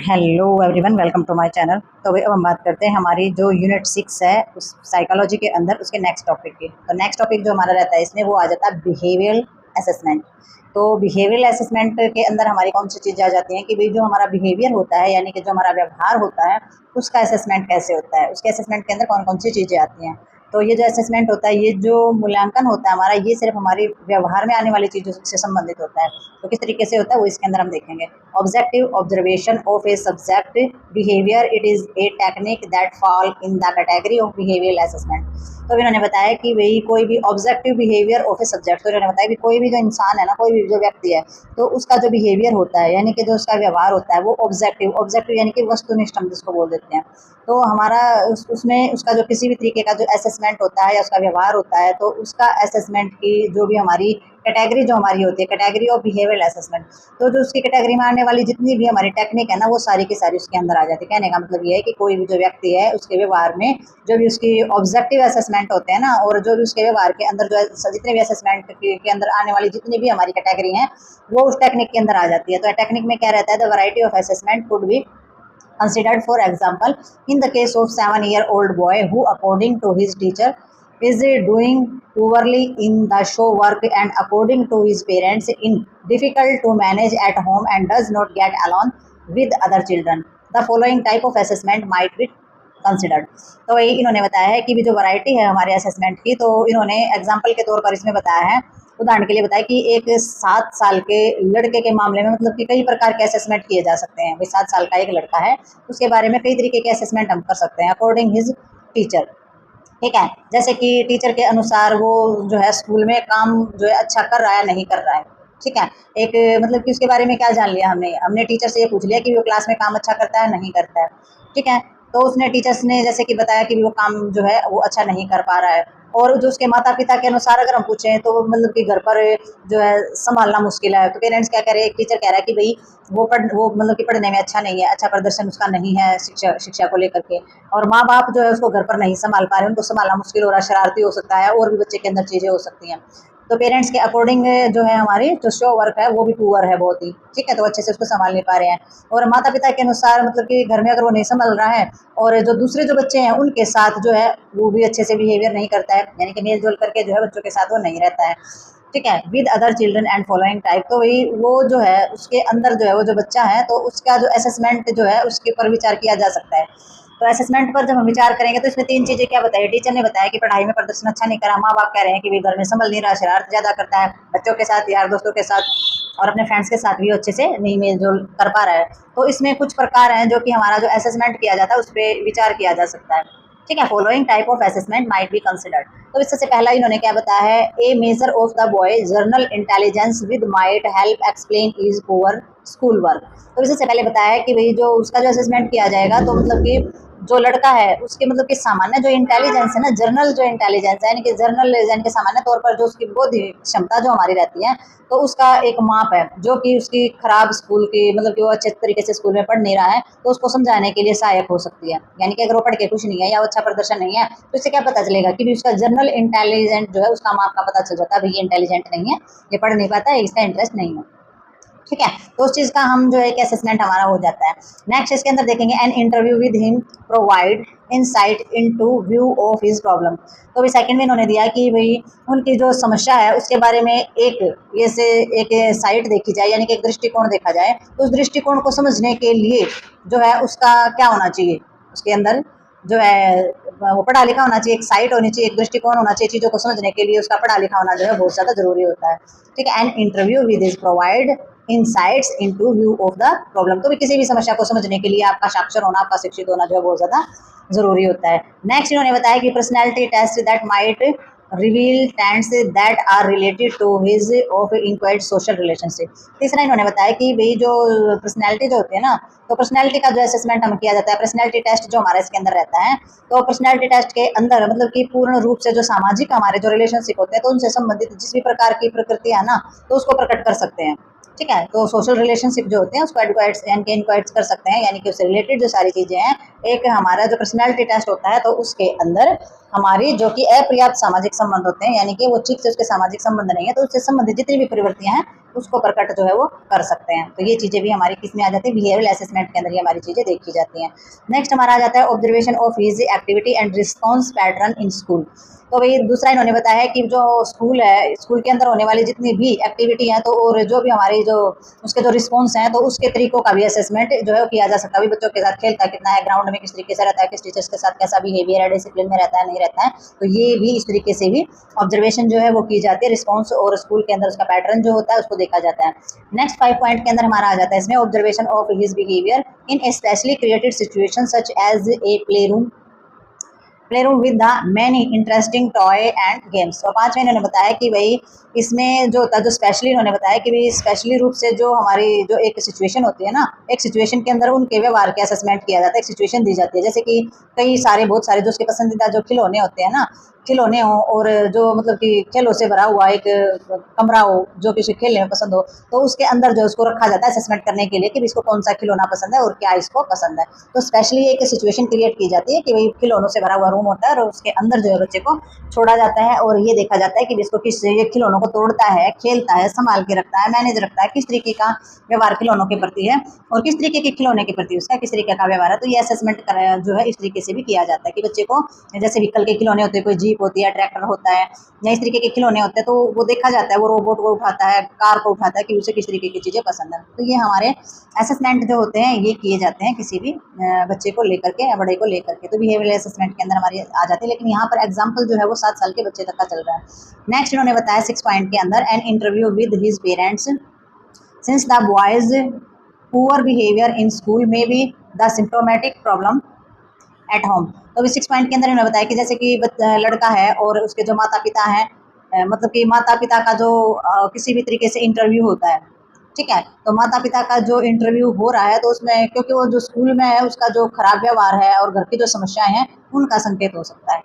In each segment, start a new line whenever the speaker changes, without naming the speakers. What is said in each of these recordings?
Hello everyone, welcome to my channel. तो अब हम बात करते हैं हमारी जो यूनिट 6 है उस साइकोलॉजी के अंदर उसके नेक्स्ट टॉपिक की। तो नेक्स्ट टॉपिक जो हमारा रहता है इसमें वो आ जाता है बिहेवियरल असेसमेंट। तो बिहेवियरल असेसमेंट के अंदर हमारी कौन सी चीज़ें आ जाती हैं कि भाई जो हमारा बिहेवियर होता है यानी कि जो हमारा व्यवहार होता है उसका असेसमेंट कैसे होता है, उसके असेसमेंट के अंदर कौन कौन सी चीज़ें आती हैं। तो ये जो असेसमेंट होता है, ये जो मूल्यांकन होता है हमारा, ये सिर्फ हमारे व्यवहार में आने वाली चीज़ों से संबंधित होता है। तो किस तरीके से होता है वो इसके अंदर हम देखेंगे। Objective observation of a subject behaviour, it is a technique that fall in the category of behavioural assessment. तो इन्होंने बताया कि भाई कोई भी objective behaviour of a subject, तो इन्होंने बताया कि कोई भी जो इंसान है ना, कोई भी जो व्यक्ति है, तो उसका जो बिहेवियर होता है यानी कि जो उसका व्यवहार होता है वो ऑब्जेक्टिव ऑब्जेक्टिव यानी कि वस्तुनिष्ठ हम जिसको बोल देते हैं। तो हमारा उसमें उसका जो किसी भी तरीके का जो असेसमेंट होता है या उसका व्यवहार होता है, तो उसका असेसमेंट की जो भी हमारी कैटेगरी जो हमारी होती है, कैटेगरी ऑफ बिहेवियरल असेसमेंट, तो जो उसकी कैटेगरी में आने वाली जितनी भी हमारी टेक्निक है ना, वो सारी की सारी उसके अंदर आ जाती है। कहने का मतलब ये है कि कोई भी जो व्यक्ति है उसके व्यवहार में जो भी उसकी ऑब्जेक्टिव असेसमेंट होते हैं ना, और जो भी उसके व्यवहार के अंदर जो जितने भी असेसमेट के अंदर आने वाली जितनी भी हमारी कैटेगरी हैं वो उस टेक्निक के अंदर आ जाती है। तो टेक्निक में क्या रहता है, the variety of assessment could be considered. For example, in the case of 7-year-old boy who according to his teacher is doing poorly in the show work and according to his parents in difficult to manage at home and does not get along with other children, the following type of assessment might be considered. तो वही इन्होंने बताया है कि भी जो variety है हमारे असेसमेंट की, तो इन्होंने एग्जाम्पल के तौर पर इसमें बताया है, उदाहरण के लिए बताया कि एक 7 साल के लड़के के मामले में मतलब कि कई प्रकार के असेसमेंट किए जा सकते हैं। भाई 7 साल का एक लड़का है, उसके बारे में कई तरीके के असेसमेंट हम कर सकते हैं अकॉर्डिंग हिज टीचर। ठीक है, जैसे कि टीचर के अनुसार वो जो है स्कूल में काम जो है अच्छा कर रहा है नहीं कर रहा है। ठीक है, एक मतलब कि उसके बारे में क्या जान लिया हमने हमने टीचर से ये पूछ लिया कि वो क्लास में काम अच्छा करता है नहीं करता है। ठीक है, तो उसने टीचर्स ने जैसे कि बताया कि वो काम जो है वो अच्छा नहीं कर पा रहा है, और जो उसके माता पिता के अनुसार अगर हम पूछें तो मतलब कि घर पर जो है संभालना मुश्किल है। तो पेरेंट्स क्या कह रहे हैं, एक टीचर कह रहा है कि भाई वो मतलब कि पढ़ने में अच्छा नहीं है, अच्छा प्रदर्शन उसका नहीं है शिक्षा शिक्षा को लेकर के, और माँ बाप जो है उसको घर पर नहीं संभाल पा रहे, उनको संभालना मुश्किल हो रहा है, शरारती हो सकता है और भी बच्चे के अंदर चीज़ें हो सकती हैं। तो पेरेंट्स के अकॉर्डिंग जो है हमारी जो शो वर्क है वो भी पुअर है बहुत ही। ठीक है, तो अच्छे से उसको संभाल नहीं पा रहे हैं, और माता पिता के अनुसार मतलब कि घर में अगर वो नहीं संभाल रहा है और जो दूसरे जो बच्चे हैं उनके साथ जो है वो भी अच्छे से बिहेवियर नहीं करता है, यानी कि मेल जोल करके जो है बच्चों के साथ वो नहीं रहता है। ठीक है, with other children and following type, तो वही वो जो है उसके अंदर जो है वो जो बच्चा है तो उसका जो असेसमेंट जो है उसके ऊपर विचार किया जा सकता है। तो असेसमेंट पर जब हम विचार करेंगे तो इसमें 3 चीज़ें क्या बताई। टीचर ने बताया कि पढ़ाई में प्रदर्शन अच्छा नहीं करा, माँ बाप कह रहे हैं कि भी घर में संभल नहीं रहा, शरारत ज़्यादा करता है, बच्चों के साथ यार दोस्तों के साथ और अपने फ्रेंड्स के साथ भी अच्छे से नहीं मेल जोल कर पा रहा है। तो इसमें कुछ प्रकार हैं जो कि हमारा जो असेसमेंट किया जाता है उस पर विचार किया जा सकता है। ठीक है, following type of assessment might be considered. तो इससे पहला इन्होंने क्या बताया है, a measure of the boy general intelligence with might help explain his poor school work. तो इससे पहले बताया है कि भाई जो उसका जो असेसमेंट किया जाएगा तो मतलब कि जो लड़का है उसके मतलब कि सामान्य जो इंटेलिजेंस है ना, जर्नल जो इंटेलिजेंस है यानी कि जर्नल यानी कि सामान्य तौर पर जो उसकी बौद्धिक क्षमता जो हमारी रहती है, तो उसका एक माप है जो कि उसकी खराब स्कूल की मतलब कि वो अच्छे तरीके से स्कूल में पढ़ नहीं रहा है तो उसको समझाने के लिए सहायक हो सकती है। यानी कि अगर वो पढ़ के कुछ नहीं है या वो अच्छा प्रदर्शन नहीं है तो इससे क्या पता चलेगा कि भी उसका जनरल इंटेलिजेंट जो है उसका माप का पता चल जाता है, भाई ये इंटेलिजेंट नहीं है, ये पढ़ नहीं पाता है, इसका इंटरेस्ट नहीं है। ठीक है, तो उस चीज़ का हम जो है एक असेसमेंट हमारा हो जाता है। नेक्स्ट इसके अंदर देखेंगे, N interview with him provide insight into view of his problem. तो भी सेकंड में इन्होंने दिया कि भाई उनकी जो समस्या है उसके बारे में एक ये से एक साइट देखी जाए यानी कि एक दृष्टिकोण देखा जाए, तो उस दृष्टिकोण को समझने के लिए जो है उसका क्या होना चाहिए, उसके अंदर जो है वो पढ़ा लिखा होना चाहिए, एक साइट होनी चाहिए, एक दृष्टिकोण होना चाहिए, चीज़ों को समझने के लिए उसका पढ़ा लिखा होना जो है बहुत ज़्यादा जरूरी होता है। ठीक है, N interview with is provide insights into view of the problem. तो भी किसी भी समस्या को समझने के लिए आपका साक्षर होना, आपका शिक्षित होना जो है बहुत ज़्यादा जरूरी होता है। नेक्स्ट इन्होंने बताया कि personality test that might reveal trends that are related to his of inquired social relationship. तीसरा इन्होंने बताया कि भाई जो पर्सनैलिटी जो होती है ना, तो पर्सनैलिटी का जो असेसमेंट हम किया जाता है, पर्सनैलिटी टेस्ट जो हमारा इसके अंदर रहता है, तो पर्सनैलिटी टेस्ट के अंदर मतलब कि पूर्ण रूप से जो सामाजिक हमारे जो रिलेशनशिप होते हैं तो उनसे संबंधित जिस भी प्रकार की प्रकृति है ना तो उसको प्रकट कर सकते हैं। ठीक है। तो सोशल रिलेशनशिप जो होते हैं उसको इंक्वायर्स कर सकते हैं, यानी कि उससे रिलेटेड जो सारी चीज़ें हैं। एक हमारा जो पर्सनैलिटी टेस्ट होता है, तो उसके अंदर हमारी जो कि अपर्याप्त सामाजिक संबंध होते हैं, यानी कि वो ठीक से उसके सामाजिक संबंध नहीं है, तो उससे संबंधित जितनी भी प्रवृत्तियां हैं उसको प्रकट जो है वो कर सकते हैं। तो ये चीज़ें भी हमारी किस में आ जाती है, बिहेवियरल असेसमेंट के अंदर ये हमारी चीज़ें देखी जाती हैं। नेक्स्ट हमारा आ जाता है observation of his activity and response pattern in school. तो वही दूसरा इन्होंने बताया कि जो स्कूल है, स्कूल के अंदर होने वाली जितनी भी एक्टिविटी है, तो और जो भी हमारी जो उसके जो रिस्पॉन्स हैं, तो उसके तरीकों का भी असेसमेंट जो है किया जा सकता है। बच्चों के साथ खेलता कितना है, ग्राउंड में किस तरीके से रहता है, किस टीचर्स के साथ कैसा बिहेवियर है, डिसिप्लिन में रहता है नहीं रहता है, तो ये भी इस तरीके से भी ऑब्जर्वेशन जो है वो की जाती है। रिस्पॉन्स और स्कूल के अंदर उसका पैटर्न जो होता है उसको देखा जाता है। नेक्स्ट 5 पॉइंट के अंदर हमारा आ जाता है इसमें observation of his behaviour in specially created situation such as a play room with the many interesting toy and games. और 5 में इन्होंने बताया कि भाई इसमें जो होता है, जो स्पेशली इन्होंने बताया कि भाई स्पेशली रूप से जो हमारी जो एक सिचुएशन होती है ना, एक सिचुएशन के अंदर उनके व्यवहार के असेसमेंट किया जाता है। एक सिचुएशन दी जाती है, जैसे कि कई सारे बहुत सारे जो उसके पसंदीदा जो खिलौने होते हैं ना, खिलौने हो और जो मतलब कि खेलों से भरा हुआ एक कमरा हो जो किसी खेलने में पसंद हो, तो उसके अंदर जो उसको रखा जाता है असेसमेंट करने के लिए कि इसको कौन सा खिलौना पसंद है और क्या इसको पसंद है। तो स्पेशली एक सिचुएशन क्रिएट की जाती है कि भाई खिलौनों से भरा हुआ रूम होता है और उसके अंदर जो है बच्चे को छोड़ा जाता है और ये देखा जाता है कि इसको किस ये खिलौनों को तोड़ता है, खेलता है, संभाल के रखता है, मैनेज रखता है, किस तरीके का व्यवहार खिलौनों के प्रति है और किस तरीके के खिलौने के प्रति उसका किस तरीके का व्यवहार है। तो ये असेसमेंट जो है इस तरीके से भी किया जाता है कि बच्चे को, जैसे व्हीकल के खिलौने होते हैं, कोई जीप होती है, ट्रैक्टर होता है या इस तरीके के खिलौने होते हैं, तो वो देखा जाता है, वो रोबोट को उठाता है, कार को उठाता है कि उसे किस तरीके की चीज़ें पसंद है। तो ये हमारे असेसमेंट जो होते हैं ये किए जाते हैं किसी भी बच्चे को लेकर के या बड़े को लेकर के। तो बिहेवियरल असेसमेंट के अंदर हमारी आ जाती है, लेकिन यहाँ पर एग्जाम्पल जो है वो 7 साल के बच्चे तक का चल रहा है। नेक्स्ट इन्होंने बताया 6 पॉइंट के अंदर an interview with his parents since the boy's poor behaviour in school may be the symptomatic problem at home. तो अभी 6 पॉइंट के अंदर इन्होंने बताया कि जैसे कि लड़का है और उसके जो माता पिता हैं, मतलब कि माता पिता का जो किसी भी तरीके से इंटरव्यू होता है, ठीक है, तो माता पिता का जो इंटरव्यू हो रहा है, तो उसमें क्योंकि वो जो स्कूल में है उसका जो खराब व्यवहार है और घर की जो समस्याएं हैं उनका संकेत हो सकता है।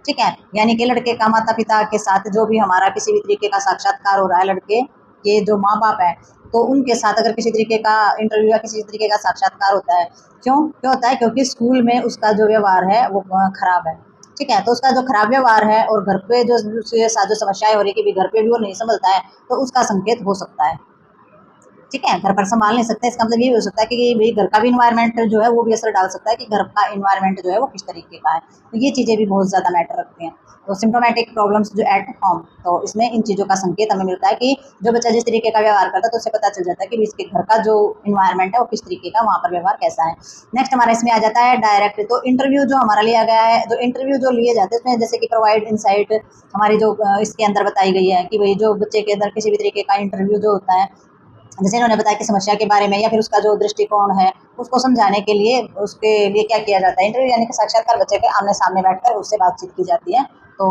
ठीक है, यानी कि लड़के का माता पिता के साथ जो भी हमारा किसी भी तरीके का साक्षात्कार हो रहा है, लड़के के जो माँ बाप है, तो उनके साथ अगर किसी तरीके का इंटरव्यू या किसी तरीके का साक्षात्कार होता है, क्यों होता है, क्योंकि स्कूल में उसका जो व्यवहार है वो खराब है। ठीक है, तो उसका जो खराब व्यवहार है और घर पे जो उसके साथ जो समस्याएं हो रही है कि घर पे भी वो नहीं समझता है, तो उसका संकेत हो सकता है। ठीक है, घर पर संभाल नहीं सकते, इसका मतलब ये भी हो सकता है कि भाई घर का भी इन्वायरमेंट जो है वो भी असर डाल सकता है कि घर का इन्वायरमेंट जो है वो किस तरीके का है। तो ये चीज़ें भी बहुत ज़्यादा मैटर रखती हैं। तो सिम्टोमेटिक प्रॉब्लम्स जो एट होम, तो इसमें इन चीज़ों का संकेत हमें मिलता है कि जो बच्चा जिस तरीके का व्यवहार करता है तो उससे पता चल जाता है कि इसके घर का जो इन्वायरमेंट है वो किस तरीके का, वहाँ पर व्यवहार कैसा है। नेक्स्ट हमारा इसमें आ जाता है डायरेक्ट। तो इंटरव्यू जो हमारा लिया गया है, जो इंटरव्यू जो लिए जाते हैं उसमें जैसे कि प्रोवाइड इंसाइट हमारी जो इसके अंदर बताई गई है कि भाई जो बच्चे के अंदर किसी भी तरीके का इंटरव्यू जो होता है, जैसे इन्होंने बताया कि समस्या के बारे में या फिर उसका जो दृष्टिकोण है उसको समझाने के लिए उसके लिए क्या किया जाता है, इंटरव्यू यानी कि साक्षात्कार बच्चे के आमने सामने बैठकर उससे बातचीत की जाती है। तो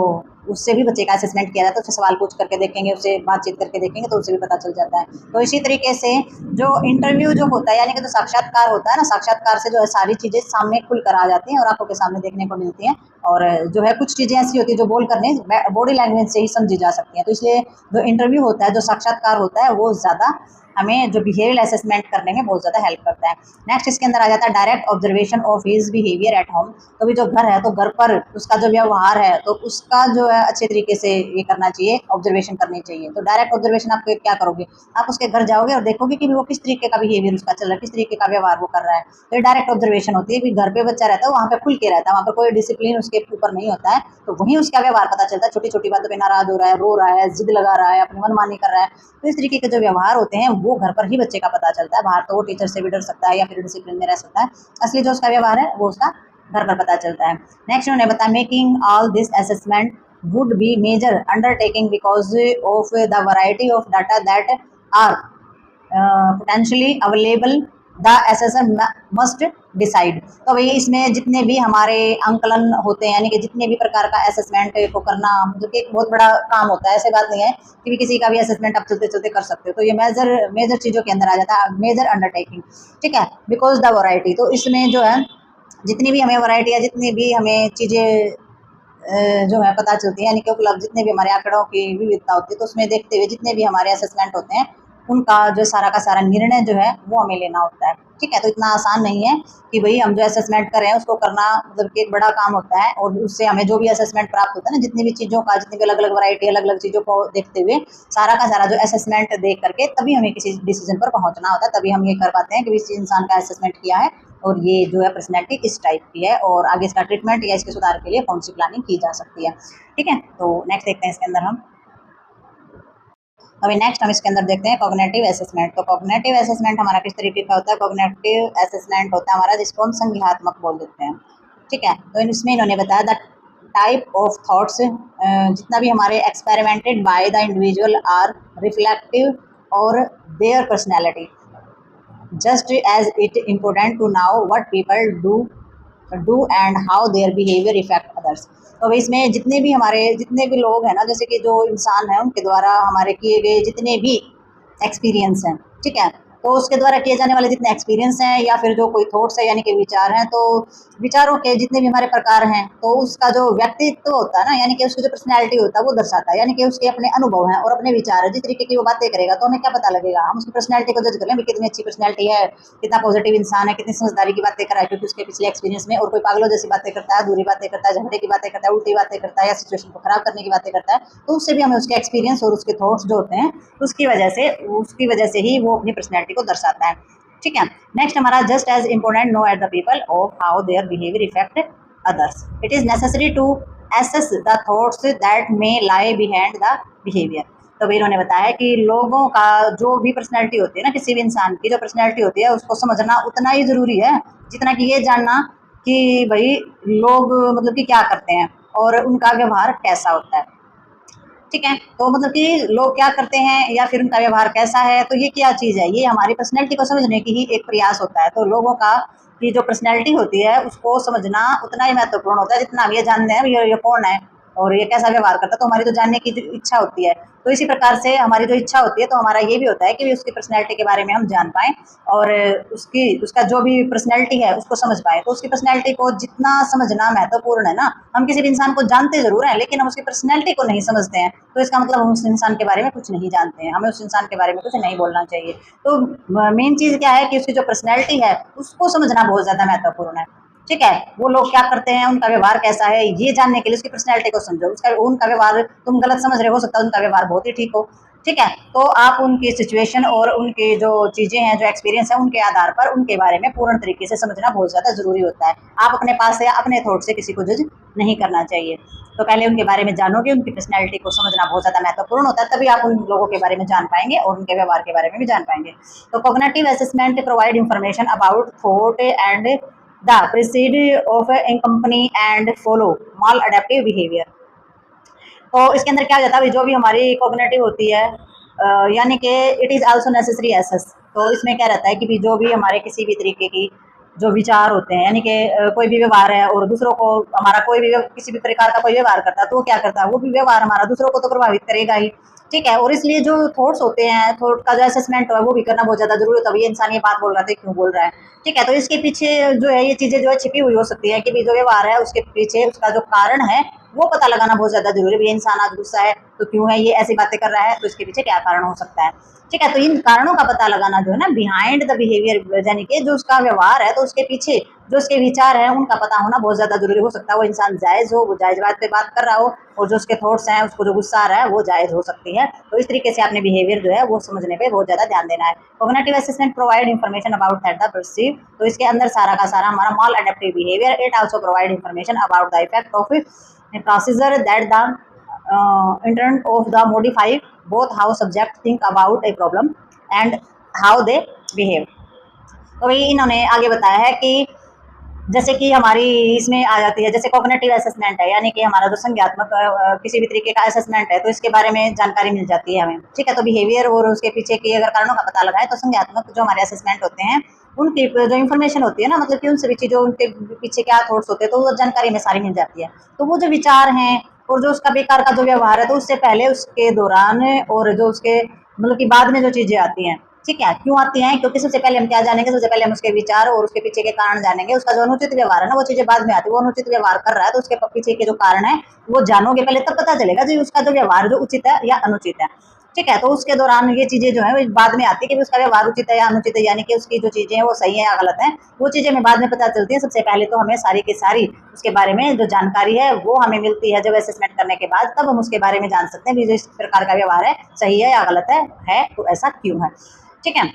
उससे भी बच्चे का असेसमेंट किया जाता है, उससे सवाल पूछ करके देखेंगे, उससे बातचीत करके देखेंगे तो उससे भी पता चल जाता है। तो इसी तरीके से जो इंटरव्यू जो होता है यानी कि जो साक्षात्कार होता है ना, साक्षात्कार से जो है सारी चीज़ें सामने खुल कर आ जाती हैं और आंखों के सामने देखने को मिलती हैं। और जो है कुछ चीज़ें ऐसी होती है जो बोल करने बॉडी लैंग्वेज से ही समझी जा सकती हैं। तो इसलिए जो इंटरव्यू होता है, जो साक्षात्कार होता है, वो ज़्यादा हमें जो बिहेवियरल असेसमेंट करने में बहुत ज़्यादा हेल्प करता है। नेक्स्ट इसके अंदर आ जाता है direct observation of his behaviour eight home. तो भी जो घर है तो घर पर उसका जो व्यवहार है तो उसका जो है अच्छे तरीके से ये करना चाहिए, ऑब्जर्वेशन करनी चाहिए। तो डायरेक्ट ऑब्जर्वेशन आप क्या करोगे, आप उसके घर जाओगे और देखोगे कि वो किस तरीके का बिहेवियर उसका चल रहा है, किस तरीके का व्यवहार वो कर रहा है। तो ये डायरेक्ट ऑब्जर्वेशन होती है कि घर पे बच्चा रहता है वहाँ पे खुल के रहता है, वहाँ पर कोई डिसिप्लिन उसके ऊपर नहीं होता है, तो वहीं उसका व्यवहार पता चलता है। छोटी छोटी बातों पर नाराज हो रहा है, रो रहा है, जिद लगा रहा है, अपनी मनमानी कर रहा है, तो इस तरीके के जो व्यवहार होते हैं वो घर पर ही बच्चे का पता चलता है। बाहर तो वो टीचर से भी डर सकता है या फिर डिसिप्लिन में रह सकता है, असली जो उसका व्यवहार है वो उसका घर पर पता चलता है। नेक्स्ट उन्होंने बताया making all this assessment would be major undertaking because of the variety of data that are potentially available, the assessor must decide. तो भाई इसमें जितने भी हमारे अंकलन होते हैं यानी कि जितने भी प्रकार का असेसमेंट को करना मतलब कि एक बहुत बड़ा काम होता है, ऐसे बात नहीं है कि भी किसी का भी असेसमेंट आप चलते चलते कर सकते हो। तो ये मेजर चीज़ों के अंदर आ जाता है, मेजर अंडरटेकिंग। ठीक है, बिकॉज द वैरायटी, तो इसमें जो है जितनी भी हमें वैरायटी है, जितनी भी हमें चीज़ें जो है पता चलती है, यानी कि उपलब्ध जितने भी हमारे आंकड़ों की विविधता होती है, तो उसमें देखते हुए जितने भी हमारे असेसमेंट होते हैं उनका जो सारा का सारा निर्णय जो है वो हमें लेना होता है। ठीक है, तो इतना आसान नहीं है कि भाई हम जो असेसमेंट कर रहे हैं उसको करना मतलब कि एक बड़ा काम होता है, और उससे हमें जो भी असेसमेंट प्राप्त होता है ना, जितनी भी चीज़ों का, जितनी भी अलग अलग वैरायटी, अलग अलग चीज़ों को देखते हुए सारा का सारा जो असेसमेंट देख करके तभी हमें किसी डिसीजन पर पहुंचना होता है। तभी हम ये कर पाते हैं कि इस इंसान का असेसमेंट किया है और ये जो है पर्सनैलिटी इस टाइप की है, और आगे इसका ट्रीटमेंट या इसके सुधार के लिए कौन सी प्लानिंग की जा सकती है। ठीक है, तो नेक्स्ट देखते हैं इसके अंदर हम। अभी नेक्स्ट हम इसके अंदर देखते हैं कॉग्निटिव असेसमेंट। तो कॉग्निटिव असेसमेंट हमारा किस तरीके का होता है? कॉग्निटिव असेसमेंट होता है हमारा जिसको हम संज्ञानात्मक बोल देते हैं। ठीक है, तो इसमें इन्होंने बताया द टाइप ऑफ थॉट्स, जितना भी हमारे experimented by the individual are reflective और their personality, just as it important to know what people do and how their behaviour effect others. तो इसमें जितने भी लोग हैं ना, जैसे कि जो इंसान है उनके द्वारा हमारे किए गए जितने भी एक्सपीरियंस हैं, ठीक है, तो उसके द्वारा किए जाने वाले जितने एक्सपीरियंस हैं या फिर जो कोई थॉट्स है यानी कि विचार हैं, तो विचारों के जितने भी हमारे प्रकार हैं, तो उसका जो व्यक्तित्व होता है ना, यानी कि उसकी जो पर्सनैलिटी होता है वो दर्शाता है, यानी कि उसके अपने अनुभव हैं और अपने विचार है, जिस तरीके की वो बातें करेगा तो हमें क्या पता लगेगा, हम उसकी पर्सनैलिटी को जज कर लें कितनी अच्छी पर्सनैलिटी है, कितना पॉजिटिव इंसान है, कितनी समझदारी की बातें कर रहा है, क्योंकि उसके पिछले एक्सपीरियंस में। और कोई पागलों जैसी बातें करता है, दूरी बातें करता है, झगड़े की बातें करता है, उल्टी बातें करता है या सिचुएशन को खराब करने की बातें करता है, तो उससे भी हमें उसके एक्सपीरियंस और उसके थॉट्स जो होते हैं उसकी वजह से ही वो अपनी पर्सनैलिटी को दर्शाता है। ठीक है, नेक्स्ट हमारा just as important know at the people of how their behaviour effect others, it is necessary to assess the thoughts that may lie behind the behaviour. तो भाई इन्होंने बताया कि लोगों का जो भी पर्सनैलिटी होती है ना, किसी भी इंसान की जो पर्सनैलिटी होती है उसको समझना उतना ही ज़रूरी है जितना कि ये जानना कि भाई लोग मतलब कि क्या करते हैं और उनका व्यवहार कैसा होता है। ठीक है, तो मतलब कि लोग क्या करते हैं या फिर उनका व्यवहार कैसा है, तो ये क्या चीज़ है, ये हमारी पर्सनैलिटी को समझने की ही एक प्रयास होता है। तो लोगों का की जो पर्सनैलिटी होती है उसको समझना उतना ही महत्वपूर्ण होता है जितना हम ये जानते हैं ये कौन है और ये कैसा व्यवहार करता है। तो हमारी तो जानने की जो इच्छा होती है, तो इसी प्रकार से हमारी जो इच्छा होती है, तो हमारा ये भी होता है कि उसकी पर्सनैलिटी के बारे में हम जान पाएँ और उसका जो भी पर्सनैलिटी है उसको समझ पाएँ। तो उसकी पर्सनैलिटी को जितना समझना महत्वपूर्ण है ना, हम किसी भी इंसान को जानते ज़रूर हैं लेकिन हम उसकी पर्सनैलिटी को नहीं समझते हैं, तो इसका मतलब हम उस इंसान के बारे में कुछ नहीं जानते हैं, हमें उस इंसान के बारे में कुछ नहीं बोलना चाहिए। तो मेन चीज़ क्या है कि उसकी जो पर्सनैलिटी है उसको समझना बहुत ज़्यादा महत्वपूर्ण है। ठीक है, वो लोग क्या करते हैं, उनका व्यवहार कैसा है, ये जानने के लिए उसकी पर्सनैलिटी को समझो। उनका व्यवहार तुम गलत समझ रहे हो सकता है उनका व्यवहार बहुत ही ठीक हो। ठीक है, तो आप उनकी सिचुएशन और उनकी जो चीज़ें हैं, जो एक्सपीरियंस है, उनके आधार पर उनके बारे में पूर्ण तरीके से समझना बहुत ज़्यादा ज़रूरी होता है। आप अपने पास से या अपने थॉट से किसी को जज नहीं करना चाहिए। तो पहले उनके बारे में जानोगे, उनकी पर्सनैलिटी को समझना बहुत ज़्यादा महत्वपूर्ण होता है, तभी आप उन लोगों के बारे में जान पाएंगे और उनके व्यवहार के बारे में भी जान पाएंगे। तो cognitive assessment provide information about thought and the proceed of A company and follow mall adaptive behaviour. तो इसके अंदर क्या हो जाता है, जो भी हमारी कॉग्निटिव होती है यानी कि it is also necessary assess. तो इसमें क्या रहता है कि भी जो भी हमारे किसी भी तरीके की जो विचार होते हैं, यानी कि कोई भी व्यवहार है और दूसरों को हमारा कोई भी किसी भी प्रकार का कोई व्यवहार करता है, तो वो क्या करता है, वो भी व्यवहार हमारा दूसरों को तो प्रभावित करेगा ही। ठीक है, और इसलिए जो थॉट्स होते हैं, थॉट का जो असेसमेंट है वो भी करना बहुत ज़्यादा जरूरी होता है। ये इंसान ये बात बोल रहा था, क्यों बोल रहा है। ठीक है, तो इसके पीछे जो है ये चीज़ें जो है छिपी हुई हो सकती है कि भी जो व्यवहार है उसके पीछे उसका जो कारण है वो पता लगाना बहुत ज़्यादा जरूरी है। ये इंसान आज गुस्सा है तो क्यों है, ये ऐसी बातें कर रहा है तो इसके पीछे क्या कारण हो सकता है। ठीक है, तो इन कारणों का पता लगाना जो है ना, बिहाइंड द बिहेवियर, यानी कि जो उसका व्यवहार है तो उसके पीछे जो उसके विचार हैं उनका पता होना बहुत ज़्यादा जरूरी हो सकता है। वो इंसान जायज़ हो, वो जायज़ बात पे बात कर रहा हो, और जो उसके थॉट्स हैं, उसको जो गुस्सा आ रहा है वो जायज़ हो सकती है। तो इस तरीके से आपने बिहेवियर जो है वो समझने पे बहुत ज़्यादा ध्यान देना है। Cognitive assessment provide information about that the perceive, तो इसके अंदर सारा का सारा हमारा माल adaptive behaviour. It also provide information about the effect of procedure that the intent of the modify both how subject think about a problem and how they behave। तो भाई इन्होंने आगे बताया है कि जैसे कि हमारी इसमें आ जाती है, जैसे कॉग्निटिव असेसमेंट है, यानी कि हमारा जो संज्ञात्मक किसी भी तरीके का असेसमेंट है, तो इसके बारे में जानकारी मिल जाती है हमें। ठीक है, तो बिहेवियर और उसके पीछे की अगर कारणों का पता लगाए, तो संज्ञात्मक जो हमारे असेसमेंट होते हैं उनकी जो इन्फॉर्मेशन होती है ना, मतलब कि उनसे भी चीज़ों उनके पीछे क्या थॉट्स होते हैं, तो वो जानकारी में सारी मिल जाती है। तो वो जो विचार हैं और जो उसका बेकार का जो व्यवहार है, तो उससे पहले, उसके दौरान और जो उसके मतलब कि बाद में जो चीज़ें आती हैं, ठीक है, क्यों आती हैं, क्योंकि सबसे पहले हम क्या जानेंगे, सबसे पहले हम उसके विचार और उसके पीछे के कारण जानेंगे। उसका जो अनुचित व्यवहार है ना, वो चीज़ें बाद में आती है। वो अनुचित व्यवहार कर रहा है तो उसके पीछे के जो कारण है वो जानोगे पहले, तब पता चलेगा जी उसका जो व्यवहार जो उचित है या अनुचित है। ठीक है। तो उसके दौरान ये चीजें जो है वो बाद में आती है कि उसका व्यवहार उचित है या अनुचित है, यानी कि उसकी जो चीजें हैं वो सही है या गलत है, वो चीजें हमें बाद में पता चलती है। सबसे पहले तो हमें सारी की सारी उसके बारे में जो जानकारी है वो हमें मिलती है जब असेसमेंट करने के बाद, तब हम उसके बारे में जान सकते हैं कि जो इस प्रकार का व्यवहार है सही है या गलत है तो ऐसा क्यों है। ठीक है।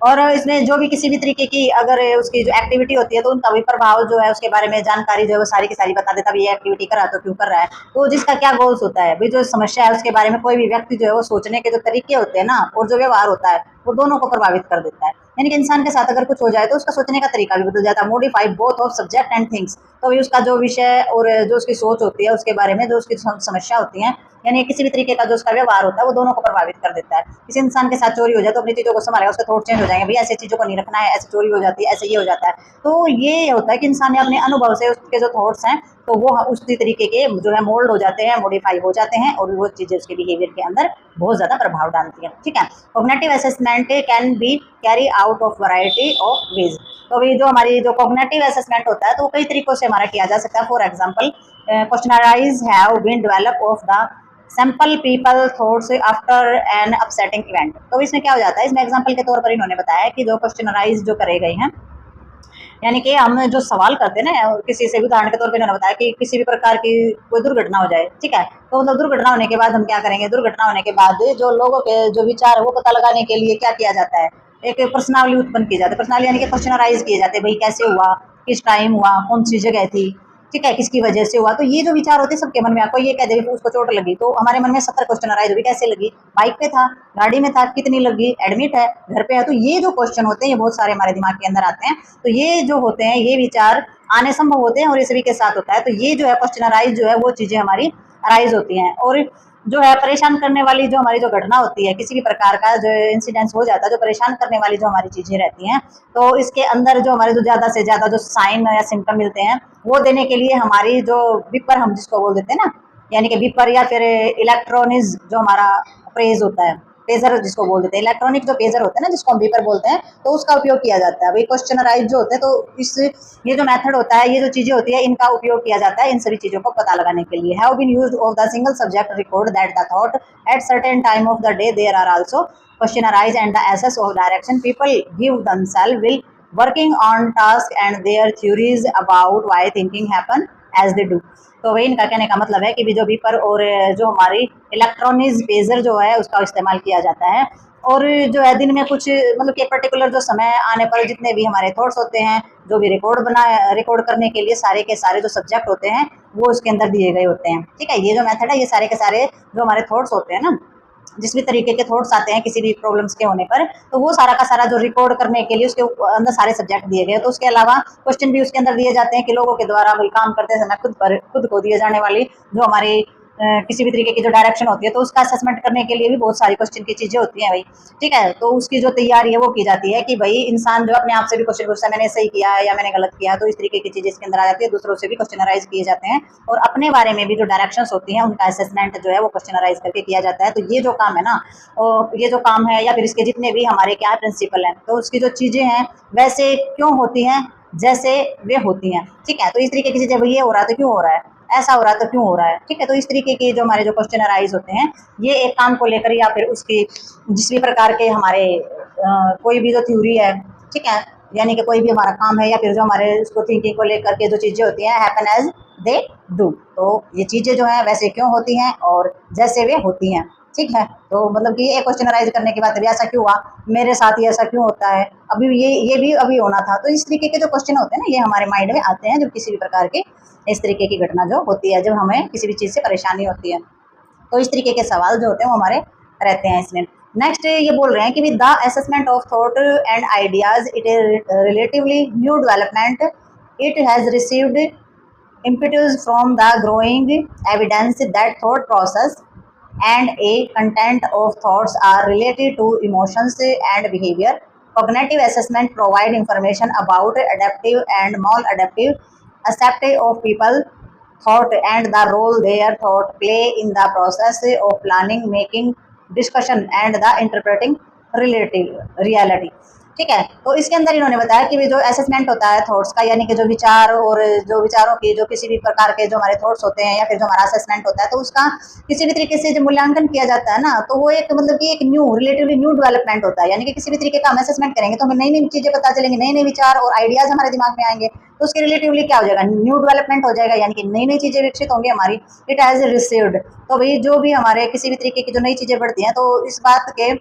और इसमें जो भी किसी भी तरीके की अगर उसकी जो एक्टिविटी होती है तो उनका भी प्रभाव जो है उसके बारे में जानकारी जो है वो सारी की सारी बता देता है, ये एक्टिविटी कर रहा है तो क्यों कर रहा है, तो जिसका क्या गोल्स होता है भाई, जो समस्या है उसके बारे में कोई भी व्यक्ति जो है वो सोचने के जो तरीके होते हैं ना और जो व्यवहार होता है वो दोनों को प्रभावित कर देता है। यानी कि इंसान के साथ अगर कुछ हो जाए तो उसका सोचने का तरीका भी बदल जाता है। Modify both of subject and things, तो भी उसका जो विषय और जो उसकी सोच होती है उसके बारे में जो उसकी समस्या होती है, यानी किसी भी तरीके का जो उसका व्यवहार होता है वो दोनों को प्रभावित कर देता है। किसी इंसान के साथ चोरी हो जाए तो अपनी चीजों को संभालेगा, उसके थॉट चेंज हो जाएंगे, भैया ऐसी चीजों को नहीं रखना है, ऐसी चोरी हो जाती है, ऐसे ये हो जाता है। तो ये होता है कि इंसान ने अपने अनुभव से उसके जो थॉट्स हैं तो वो उसी तरीके के जो है मोल्ड हो जाते हैं, मॉडिफाई हो जाते हैं और वो चीजें उसके बिहेवियर के अंदर बहुत ज्यादा प्रभाव डालती है। ठीक है। Cognitive assessment can be carry out of variety of ways, तो अभी जो हमारी जो कॉग्निटिव असेसमेंट होता है तो वो कई तरीकों से हमारा किया जा सकता है। For example, questionnaires have been develop of the sample people thoughts after an upsetting event, तो इसमें क्या हो जाता है, इसमें एग्जाम्पल के तौर पर इन्होंने बताया कि जो क्वेश्चनराइज जो करे गए हैं, यानी कि हम जो सवाल करते हैं ना किसी से भी, उदाहरण के तौर पे इन्होंने बताया कि किसी भी प्रकार की कोई दुर्घटना हो जाए, ठीक है, तो मतलब दुर्घटना होने के बाद हम क्या करेंगे, दुर्घटना होने के बाद जो लोगों के जो विचार है वो पता लगाने के लिए क्या किया जाता है, एक प्रश्नावली उत्पन्न की जाती है। प्रश्नावली यानी कि क्वेश्चनराइज किए जाते हैं, भाई कैसे हुआ, किस टाइम हुआ, कौन सी जगह थी, ठीक है, किसकी वजह से हुआ। तो ये जो विचार होते हैं सबके मन में, आपको ये कह दे उसको चोट लगी तो हमारे मन में 70 क्वेश्चन अराइज होगी, कैसे लगी, बाइक पे था, गाड़ी में था, कितनी लगी, एडमिट है, घर पे है। तो ये जो क्वेश्चन होते हैं ये बहुत सारे हमारे दिमाग के अंदर आते हैं। तो ये जो होते हैं ये विचार आने संभव होते हैं और ये सभी के साथ होता है। तो ये जो है क्वेश्चन अराइज जो है वो चीजें हमारी अराइज होती हैं। और जो है परेशान करने वाली जो हमारी जो घटना होती है, किसी भी प्रकार का जो इंसिडेंस हो जाता है, जो परेशान करने वाली जो हमारी चीजें रहती हैं, तो इसके अंदर जो हमारे जो ज्यादा से ज्यादा जो साइन या सिम्टम मिलते हैं वो देने के लिए हमारी जो विपर हम जिसको बोल देते हैं ना, यानी कि विपर या फिर इलेक्ट्रॉनिज जो हमारा प्रेज होता है, पेजर जिसको बोल देते हैं, इलेक्ट्रॉनिक जो पेजर होते हैं ना जिसको हम विपर बोलते हैं, तो उसका उपयोग किया जाता है। भाई क्वेश्चनराइज जो होते हैं तो इस ये जो मेथड होता है, ये जो चीजें होती है, इनका उपयोग किया जाता है इन सभी चीजों को पता लगाने के लिए। Have been used of the single subject record that the thought at certain time of the day there are also questionnaires and the assess of direction people give themselves will working on task and their theories about why thinking happen as they do। तो वही इनका कहने का मतलब है कि जो विपर और जो हमारी इलेक्ट्रॉनिक पेजर जो है उसका इस्तेमाल किया जाता है। और जो है दिन में कुछ मतलब कि पर्टिकुलर जो समय आने पर जितने भी हमारे थॉट्स होते हैं, जो भी रिकॉर्ड करने के लिए सारे के सारे जो सब्जेक्ट होते हैं वो उसके अंदर दिए गए होते हैं। ठीक है। ये जो मेथड है ये सारे के सारे जो हमारे थॉट्स होते हैं ना, जिस भी तरीके के थॉट्स आते हैं किसी भी प्रॉब्लम्स के होने पर, तो वो सारा का सारा जो रिकॉर्ड करने के लिए उसके अंदर सारे सब्जेक्ट दिए गए। तो उसके अलावा क्वेश्चन भी उसके अंदर दिए जाते हैं कि लोगों के द्वारा वही काम करते समय खुद को दिए जाने वाली जो हमारी किसी भी तरीके की जो डायरेक्शन होती है तो उसका असेसमेंट करने के लिए भी बहुत सारी क्वेश्चन की चीजें होती हैं भाई। ठीक है। तो उसकी जो तैयारी है वो की जाती है कि भाई इंसान जो अपने आप से भी क्वेश्चन पूछता है, मैंने सही किया है या मैंने गलत किया है, तो इस तरीके की चीजें इसके अंदर आ जाती है। दूसरों से भी क्वेश्चनराइज किए जाते हैं और अपने बारे में भी जो डायरेक्शंस होती हैं उनका असेसमेंट जो है वो क्वेश्चनराइज करके किया जाता है। तो ये जो काम है ना, ये जो काम है या फिर इसके जितने भी हमारे क्या प्रिंसिपल हैं, तो उसकी जो चीजें हैं वैसे क्यों होती हैं जैसे वे होती हैं। ठीक है। तो इस तरीके की चीजें ये हो रहा है तो क्यों हो रहा है, ऐसा हो रहा है तो क्यों हो रहा है। ठीक है। तो इस तरीके के जो हमारे जो क्वेश्चन अराइज होते हैं ये एक काम को लेकर या फिर उसकी जिस भी प्रकार के हमारे कोई भी जो थ्योरी है, ठीक है, यानी कि कोई भी हमारा काम है या फिर जो हमारे उसको थिंकिंग को लेकर के जो चीजें होती हैं हैपन एज दे डू, तो ये चीजें जो है वैसे क्यों होती हैं और जैसे वे होती हैं। ठीक है। तो मतलब कि एक क्वेश्चन अराइज करने के बाद ऐसा क्यों हुआ, मेरे साथ ही ऐसा क्यों होता है, अभी ये भी अभी होना था। तो इस तरीके के जो क्वेश्चन होते हैं ना ये हमारे माइंड में आते हैं जब किसी भी प्रकार के इस तरीके की घटना जो होती है, जब हमें किसी भी चीज़ से परेशानी होती है, तो इस तरीके के सवाल जो होते हैं वो हमारे रहते हैं इसमें। नेक्स्ट ये बोल रहे हैं कि with the assessment of thought and ideas it is relatively new development, it has received impetus from the growing evidence that thought process and a content of thoughts are related to emotions and behavior. Cognitive assessment provide information about adaptive and maladaptive aspect of people thought and the role their thought play in the process of planning, making, discussion and the interpreting relative reality। ठीक है। तो इसके अंदर इन्होंने बताया कि जो assessment होता है थॉट्स का, यानी कि जो विचार और जो विचारों की जो किसी भी प्रकार के जो हमारे थॉट्स होते हैं या फिर जो हमारा असेसमेंट होता है, तो उसका किसी भी तरीके से जो मूल्यांकन किया जाता है ना, तो वो एक मतलब कि एक न्यू रिलेटिवली न्यू डेवलपमेंट होता है। यानी कि किसी भी तरीके का हम असेसमेंट करेंगे तो हमें नई नई चीजें पता चलेंगी, नए नए विचार और आइडियाज हमारे दिमाग में आएंगे, तो उसके रिलेटिवली क्या हो जाएगा, न्यू डेवलपमेंट हो जाएगा, यानी कि नई नई चीजें विकसित होंगी हमारी। इट हैज रिसीव्ड, तो भाई जो भी हमारे किसी भी तरीके की जो नई चीजें बढ़ती हैं, तो इस बात के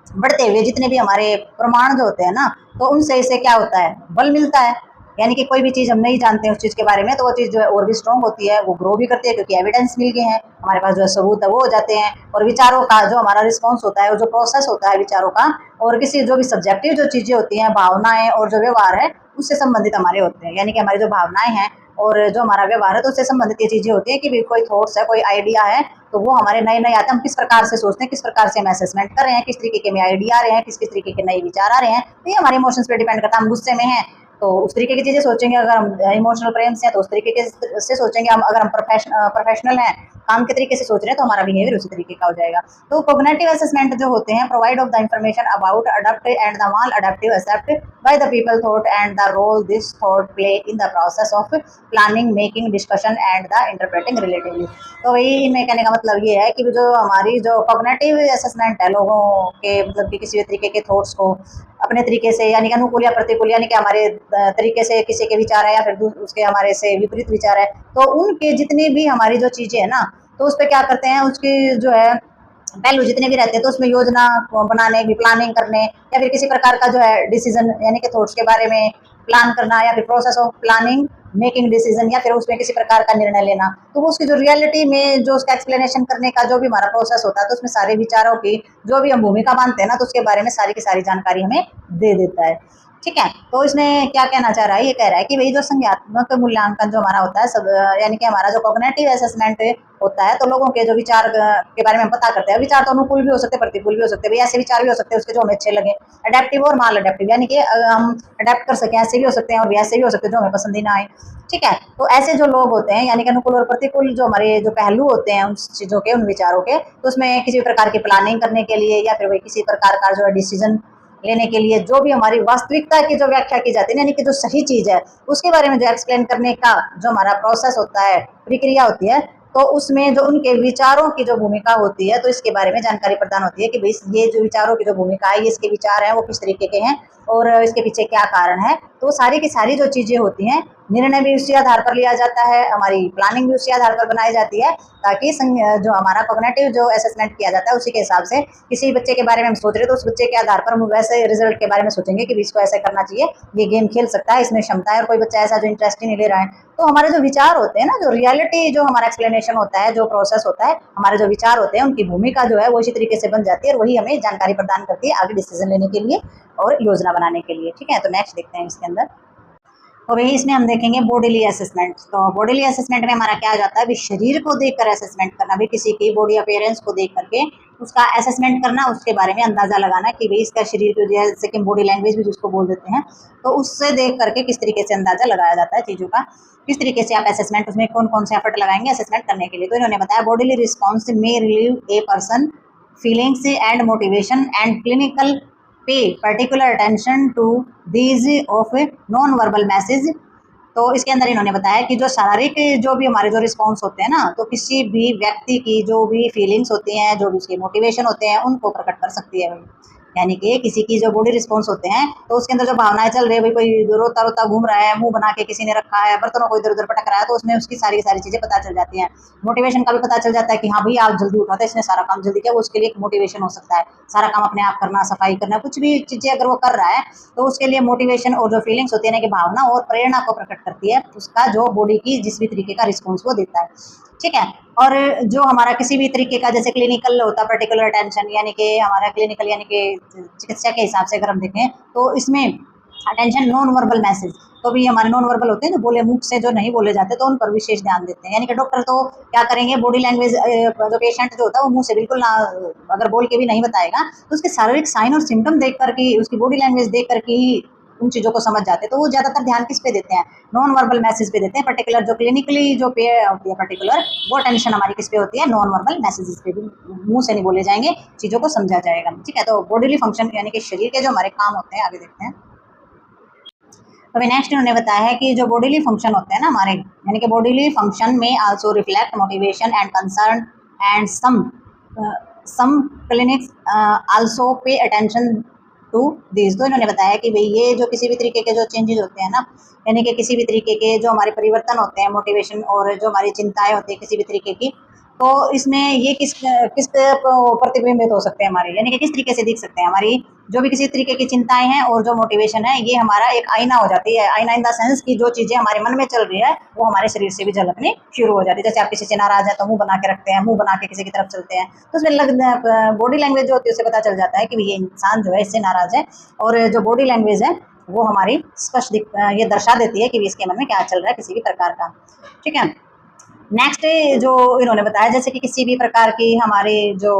बढ़ते हुए जितने भी हमारे प्रमाण जो होते हैं ना, तो उनसे इसे क्या होता है, बल मिलता है। यानी कि कोई भी चीज़ हम नहीं जानते हैं उस चीज़ के बारे में, तो वो चीज़ जो है और भी स्ट्रॉन्ग होती है, वो ग्रो भी करती है, क्योंकि एविडेंस मिल गए हैं हमारे पास, जो है सबूत है वो हो जाते हैं। और विचारों का जो हमारा रिस्पॉन्स होता है, और जो प्रोसेस होता है विचारों का, और किसी जो भी सब्जेक्टिव जो चीज़ें होती हैं, भावनाएं और जो व्यवहार है, उससे संबंधित हमारे होते हैं। यानी कि हमारी जो भावनाएं हैं और जो हमारा व्यवहार है, तो उससे संबंधित ये चीज़ें होती हैं कि भी कोई थॉट्स है, कोई आइडिया है, तो वो हमारे नए नए आते हैं, हम किस प्रकार से सोचते हैं, किस प्रकार से हम असेसमेंट कर रहे हैं, किस तरीके के में आइडिया आ रहे हैं, किस किस तरीके के नए विचार आ रहे हैं, तो ये हमारे इमोशंस पे डिपेंड करता है। हम गुस्से में हैं तो उस तरीके की चीजें सोचेंगे, अगर हम इमोशनल प्रेम से हैं तो उस तरीके से सोचेंगे, हम अगर हम प्रोफेशनल हैं, काम के तरीके से सोच रहे हैं, तो हमारा बिहेवियर उसी तरीके का हो जाएगा। तो कोग्निटिव असेसमेंट जो होते हैं, provide of the information about adapt and the maladaptive except by the people thought and the role this thought play in the process of planning, making, discussion and the interpreting relatively. तो वही इनमें कहने का मतलब ये है कि जो हमारी जो कॉग्निटिव असेसमेंट है लोगों के, मतलब कि किसी भी तरीके के थॉट्स को अपने तरीके से, यानी कि अनुकूल या प्रतिकूल, यानी कि हमारे तरीके से किसी के विचार है या फिर उसके हमारे से विपरीत विचार है, तो उनके जितनी भी हमारी जो चीजें है ना, तो उस पर क्या करते हैं, उसकी जो है पहलू जितने भी रहते हैं, तो उसमें योजना बनाने की, प्लानिंग करने, या फिर किसी प्रकार का जो है डिसीजन, यानी कि थॉट्स के बारे में प्लान करना, या फिर process of planning, making decision, या फिर उसमें किसी प्रकार का निर्णय लेना, तो वो उसकी जो रियलिटी में जो उसका एक्सप्लेनेशन करने का जो भी हमारा प्रोसेस होता है, तो उसमें सारे विचारों की जो भी हम भूमिका मानते हैं ना, तो उसके बारे में सारी की सारी जानकारी हमें दे देता है। ठीक है। तो इसमें क्या कहना चाह रहा है, ये कह रहा है कि भाई जो संज्ञात्मक मूल्यांकन जो हमारा होता है सब, यानी कि हमारा जो कॉग्निटिव असेसमेंट होता है, तो लोगों के जो विचार के बारे में हम पता करते हैं, विचार तो अनुकूल भी हो सकते हैं, प्रतिकूल भी हो सकते हैं, ऐसे विचार भी हो सकते हैं उसके जो हमें अच्छे लगे, अडेप्टिव और माल अडेप्टिव, यानी कि हम अडेप्ट कर सकें, ऐसे भी हो सकते हैं और वैसे भी हो सकते हैं जो हमें पसंद ही ना आए। ठीक है। तो ऐसे जो लोग होते हैं, यानी कि अनुकूल और प्रतिकूल जो हमारे जो पहलू होते हैं उन चीज़ों के, उन विचारों के, तो उसमें किसी भी प्रकार की प्लानिंग करने के लिए, या फिर वही किसी प्रकार का जो है डिसीजन लेने के लिए, जो भी हमारी वास्तविकता की जो व्याख्या की जाती है, यानी कि जो सही चीज़ है उसके बारे में जो एक्सप्लेन करने का जो हमारा प्रोसेस होता है, प्रक्रिया होती है, तो उसमें जो उनके विचारों की जो भूमिका होती है, तो इसके बारे में जानकारी प्रदान होती है कि भाई ये जो विचारों की जो भूमिका है, ये इसके विचार हैं, वो किस तरीके के हैं और इसके पीछे क्या कारण है। तो सारी की सारी जो चीज़ें होती हैं, निर्णय भी उसी आधार पर लिया जाता है, हमारी प्लानिंग भी उसी आधार पर बनाई जाती है, ताकि जो हमारा कॉग्निटिव जो असेसमेंट किया जाता है, उसी के हिसाब से किसी बच्चे के बारे में हम सोच रहे हैं, तो उस बच्चे के आधार पर हम वैसे रिजल्ट के बारे में सोचेंगे कि इसको ऐसा करना चाहिए, ये गेम खेल सकता है, इसमें क्षमता है, और कोई बच्चा ऐसा जो इंटरेस्ट ही नहीं ले रहा है। तो हमारे जो विचार होते हैं ना, जो रियलिटी जो हमारा एक्सप्लेनेशन होता है, जो प्रोसेस होता है, हमारे जो विचार होते हैं, उनकी भूमिका जो है वो इसी तरीके से बन जाती है, और वही हमें जानकारी प्रदान करती है आगे डिसीजन लेने के लिए और योजना बनाने के लिए। ठीक है। तो नेक्स्ट देखते हैं इसके अंदर। और वही इसमें हम देखेंगे बॉडीली असेसमेंट। तो बॉडीली असेसमेंट में हमारा क्या हो जाता है, भी शरीर को देखकर असेसमेंट करना, भी किसी की बॉडी अपीयरेंस को देख करके उसका असेसमेंट करना, उसके बारे में अंदाजा लगाना कि भाई इसका शरीर को, जैसे कि बॉडी लैंग्वेज भी जिसको बोल देते हैं, तो उससे देख करके किस तरीके से अंदाजा लगाया जाता है चीज़ों का, किस तरीके से आप असेसमेंट, उसमें कौन कौन से एफर्ट लगाएंगे असेसमेंट करने के लिए। तो इन्होंने बताया bodily response may reveal a person feelings and motivation and clinical pay particular attention to these of nonverbal message. तो इसके अंदर इन्होंने बताया कि जो शारीरिक जो भी हमारे जो रिस्पॉन्स होते हैं ना, तो किसी भी व्यक्ति की जो भी फीलिंग्स होती हैं, जो भी उसके मोटिवेशन होते हैं, उनको प्रकट कर सकती है। यानी कि किसी की जो बॉडी रिस्पॉन्स होते हैं, तो उसके अंदर जो भावनाएं चल रही है, भाई कोई रोता रोता घूम रहा है, मुंह बना के किसी ने रखा है, बर्तनों को इधर उधर पटक रहा है, तो उसमें उसकी सारी सारी चीजें पता चल जाती हैं। मोटिवेशन का भी पता चल जाता है कि हाँ भाई आप जल्दी उठा था, इसने सारा काम जल्दी किया, वो उसके लिए एक मोटिवेशन हो सकता है। सारा काम अपने आप करना, सफाई करना, कुछ भी चीजें अगर वो कर रहा है, तो उसके लिए मोटिवेशन और जो फीलिंग्स होती है ना, कि भावना और प्रेरणा को प्रकट करती है, उसका जो बॉडी की जिस भी तरीके का रिस्पॉन्स वो देता है। ठीक है। और जो हमारा किसी भी तरीके का जैसे क्लिनिकल होता है पर्टिकुलर अटेंशन, यानी कि हमारा क्लिनिकल यानी कि चिकित्सा के हिसाब से अगर हम देखें, तो इसमें अटेंशन नॉन वर्बल मैसेज, तो भी हमारे नॉन वर्बल होते हैं जो बोले मुख से जो नहीं बोले जाते, तो उन पर विशेष ध्यान देते हैं। यानी कि डॉक्टर तो क्या करेंगे, बॉडी लैंग्वेज जो पेशेंट जो होता है वो मुंह से बिल्कुल ना, अगर बोल के भी नहीं बताएगा, तो उसके शारीरिक साइन और सिम्टम देख करके, उसकी बॉडी लैंग्वेज देख करके ही उन चीज़ों को समझ जाते हैं, तो वो ज़्यादातर ध्यान किस पे देते हैं, नॉन वर्बल मैसेज पे देते हैं। पर्टिकुलर जो क्लिनिकली जो पे होती है पर्टिकुलर, वो टेंशन हमारी किस पे होती है, नॉन वर्बल मैसेजेस पे भी मुंह से नहीं बोले जाएंगे, चीज़ों को समझा जाएगा। ठीक है, तो बॉडीली फंक्शन यानी कि शरीर के जो हमारे काम होते हैं, आगे देखते हैं। तो अभी नेक्स्ट इन्होंने बताया है कि जो बॉडीली फंक्शन होते हैं ना हमारे, यानी कि बॉडीली फंक्शन में also reflect motivation and concern and some clinics also pay attention to this. तो इन्होंने बताया कि भाई ये जो किसी भी तरीके के जो चेंजेस होते हैं ना, यानी कि किसी भी तरीके के जो हमारे परिवर्तन होते हैं, मोटिवेशन और जो हमारी चिंताएं होती है किसी भी तरीके की, तो इसमें ये किस किस प्रतिबिंबित हो सकते हैं हमारे, यानी कि किस तरीके से दिख सकते हैं हमारी जो भी किसी तरीके की चिंताएं हैं और जो मोटिवेशन है, ये हमारा एक आईना हो जाती है। आईना इन द सेंस की जो चीज़ें हमारे मन में चल रही है वो हमारे शरीर से भी झलकनी शुरू हो जाती है। जैसे आप किसी से नाराज है तो मुंह बना के रखते हैं, मुंह बना के किसी की तरफ चलते हैं, तो उसमें बॉडी लैंग्वेज जो होती है उससे पता चल जाता है कि ये इंसान जो है इससे नाराज है, और जो बॉडी लैंग्वेज है वो हमारी स्पष्ट ये दर्शा देती है कि इसके मन में क्या चल रहा है किसी भी प्रकार का। ठीक है, नेक्स्ट जो इन्होंने बताया जैसे कि किसी भी प्रकार की हमारी जो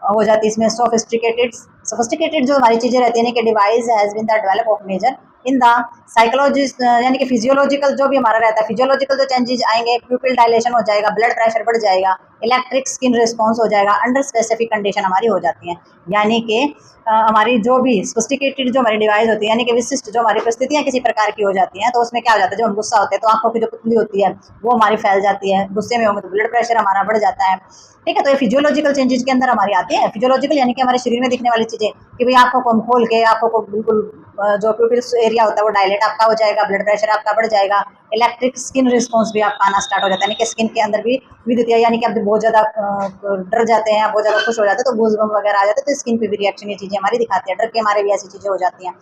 हो जाती है इसमें सोफिस्टिकेटेड जो हमारी चीज़ें रहती है, कि device has been the develop of measure in the psychologist, यानी कि फिजियोलॉजिकल जो भी हमारा रहता है, फिजियोलॉजिकल जो चेंजेस आएंगे, प्यूपिल डायलेशन हो जाएगा, ब्लड प्रेशर बढ़ जाएगा, इलेक्ट्रिक स्किन रिस्पॉन्स हो जाएगा, अंडर स्पेसिफिक कंडीशन हमारी हो जाती है। यानी कि हमारी जो भी सोफिस्टिकेटेड जो हमारी डिवाइस होती है, यानी कि विशिष्ट जो हमारी परिस्थितियाँ किसी प्रकार की हो जाती हैं, तो उसमें क्या हो जाता है, जब हम गुस्सा होते हैं तो आंखों की जो पुतली होती है वो हमारी फैल जाती है, गुस्से में होंगे तो ब्लड प्रेशर हमारा बढ़ जाता है। ठीक है, तो ये फिजियोलॉजिकल चेंजेस के अंदर हमारी आती है। फिजियोलॉजिकल यानी कि हमारे शरीर में दिखने वाली चीज़ें, कि भाई आंखों को हम खोल के, आंखों को बिल्कुल जो प्यूपिल्स एरिया होता है वो डायलेट आपका हो जाएगा, ब्लड प्रेशर आपका बढ़ जाएगा, इलेक्ट्रिक स्किन रिस्पॉन्स भी आपका आना स्टार्ट हो जाता है, यानी कि स्किन के अंदर भी विद्युत, यानी कि आप बहुत ज़्यादा डर जाते हैं, बहुत ज़्यादा खुश हो जाते हैं तो गूज़बम्प वगैरह आ जाते हैं, तो स्किन पे भी रिएक्शन ये चीज़ें हमारी दिखाती है, डर के हमारे भी ऐसी चीज़ें हो जाती हैं।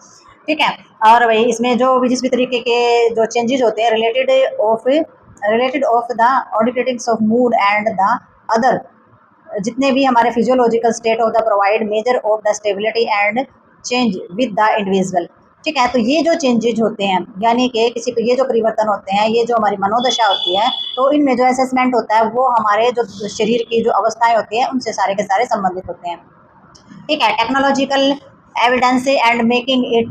ठीक है, और वही इसमें जो भी जिस भी तरीके के जो चेंजेस होते हैं रिलेटेड ऑफ द ऑडिटेटिंग्स of mood and the other, जितने भी हमारे physiological state of the provide measure of the stability and change with the individual. ठीक है, तो ये जो चेंजेज होते हैं, यानी कि किसी को ये जो परिवर्तन होते हैं, ये जो हमारी मनोदशा होती है, तो इनमें जो असेसमेंट होता है वो हमारे जो शरीर की जो अवस्थाएं होती हैं उनसे सारे के सारे संबंधित होते हैं। ठीक है, technological evidence and making it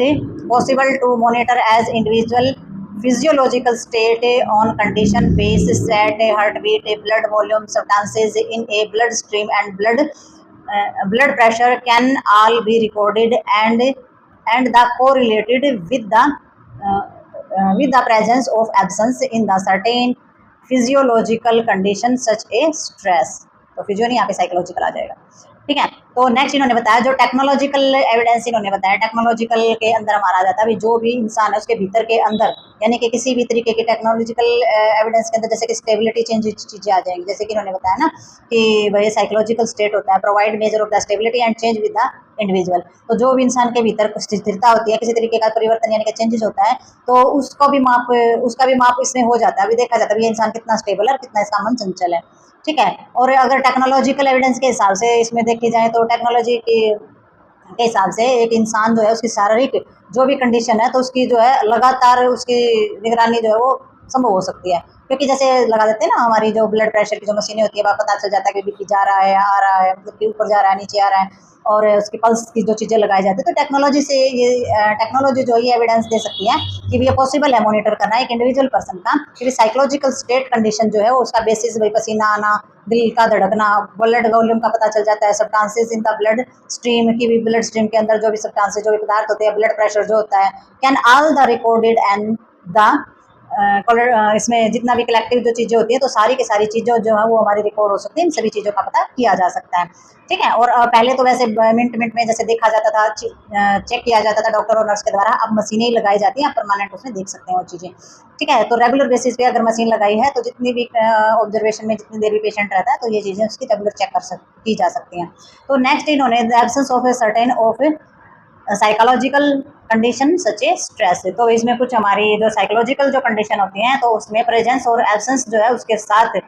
possible to monitor as individual physiological state on condition base set heartbeat blood volume substances in a blood stream and blood pressure can all be recorded and the correlated with the presence of absence in the certain physiological condition such a stress। तो physio नहीं, यहाँ पे psychological आ जाएगा। ठीक है, तो next इन्होंने बताया जो टेक्नोलॉजिकल एविडेंस, इन्होंने बताया टेक्नोलॉजिकल के अंदर हमारा आ जाता है जो भी इंसान है उसके भीतर के अंदर, यानी कि किसी भी तरीके की टेक्नोलॉजिकल एविडेंस के अंदर जैसे कि स्टेबिलिटी चेंज चीज़ें आ जाएंगी, जैसे कि इन्होंने बताया ना कि वही साइकोलॉजिकल स्टेट होता है provide measure of the stability and change with the individual. तो जो भी इंसान के भीतर कुछ स्थिरता होती है, किसी तरीके का परिवर्तन यानी कि चेंजेस होता है, तो उसका भी माप इसमें हो जाता है, अभी देखा जाता है ये इंसान कितना स्टेबल है, कितना इसका मन चंचल है। ठीक है, और अगर टेक्नोलॉजिकल एविडेंस के हिसाब से इसमें देखी जाए तो टेक्नोलॉजी के हिसाब से एक इंसान जो है उसकी शारीरिक जो भी कंडीशन है तो उसकी जो है लगातार उसकी निगरानी जो है वो संभव हो सकती है, क्योंकि जैसे लगा देते हैं ना हमारी जो ब्लड प्रेशर की जो मशीनें होती है वह पता चल जाता है कि बीपी जा रहा है, आ रहा है, मतलब कि ऊपर जा रहा है, नीचे आ रहा है, और उसकी पल्स की जो चीज़ें लगाई जाती है, तो टेक्नोलॉजी से ये टेक्नोलॉजी जो ये एविडेंस दे सकती है कि ये पॉसिबल है मॉनिटर करना एक इंडिविजुअल पर्सन का, क्योंकि साइकोलॉजिकल स्टेट कंडीशन जो है वो उसका बेसिस वही पसीना आना, दिल का धड़कना, ब्लड वॉल्यूम का पता चल जाता है, substances in the blood stream की भी, ब्लड स्ट्रीम के अंदर जो भी सब्सटेंसेस जो भी पदार्थ होते हैं, ब्लड प्रेशर जो होता है, can all the recorded and the इसमें जितना भी कलेक्टिव जो चीज़ें होती है तो सारी की सारी चीज़ें जो है वो हमारी रिकॉर्ड हो सकती है, इन सभी चीज़ों का पता किया जा सकता है। ठीक है, और पहले तो वैसे मिनट में जैसे देखा जाता था, चेक किया जाता था डॉक्टर और नर्स के द्वारा, अब मशीनें ही लगाई जाती हैं, आप परमानेंट उसमें देख सकते हैं वो चीज़ें। ठीक है, तो रेगुलर बेसिस पे अगर मशीन लगाई है तो जितनी भी ऑब्जर्वेशन में जितनी देर भी पेशेंट रहता है तो ये चीज़ें उसकी रेगुलर चेक की जा सकती हैं। तो नेक्स्ट इन्होंने the absence of a certain of psychological condition such A stress, तो इसमें कुछ हमारी जो साइकोलॉजिकल जो कंडीशन होती हैं तो उसमें प्रेजेंस और एब्सेंस जो है उसके साथ